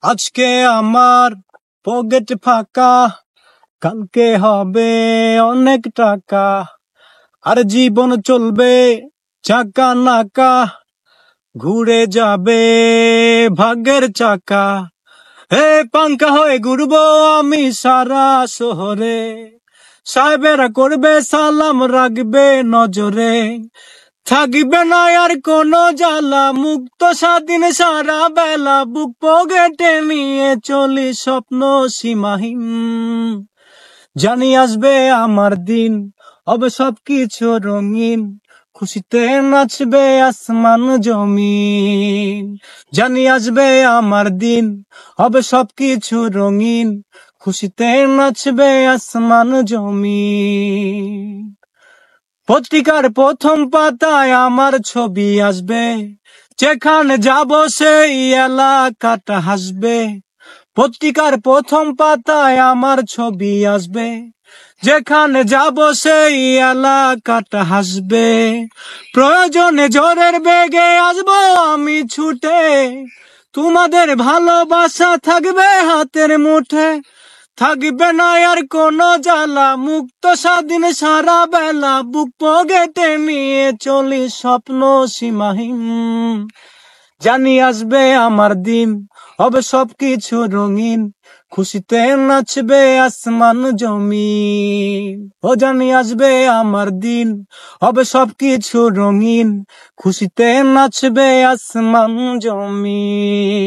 আজকে আমার পকেট ফাঁকা, কালকে হবে অনেক টাকা, আর জীবন চলবে চাকা নাকা, ঘুরে যাবে ভাগ্যের চাকা। হে পাঙ্কা হয়ে ঘুরবো আমি সারা শহরে, সাহেবেরা করবে সালাম রাখবে নজরে, থাকবে না আর কোনো জ্বালা, মুক্ত স্বাধীন সারা বেলা, বুক পকেটে নিয়ে চলি স্বপ্ন সীমাহীন। জানি আসবে আমার দিন, হবে সবকিছু রঙিন, খুশিতে নাচবে আসমান জমিন। জানি আসবে আমার দিন, হবে সবকিছু রঙিন, খুশিতে নাচবে আসমান জমিন। পত্রিকার প্রথম পাতায় আমার ছবি আসবে, যেখানে যাব সেই এলাকাটা হাসবে। পত্রিকার প্রথম পাতায় আমার ছবি আসবে, যেখানে যাব সেই এলাকাটা হাসবে। প্রয়োজনে ঝড়ের বেগে আসবো আমি ছুটে, তোমাদের ভালোবাসা থাকবে হাতের মুঠে, থাকবে না আর কোনো জ্বালা, মুক্ত স্বাধীন সারা বেলা, বুক পকেটে নিয়ে চলি স্বপ্ন সীমাহীন। জানি আসবে আমার দিন, হবে সবকিছু রঙিন, খুশিতে নাচবে আসমান জমিন। ও জানি আসবে আমার দিন, হবে সবকিছু রঙিন, খুশিতে নাচবে আসমান জমিন।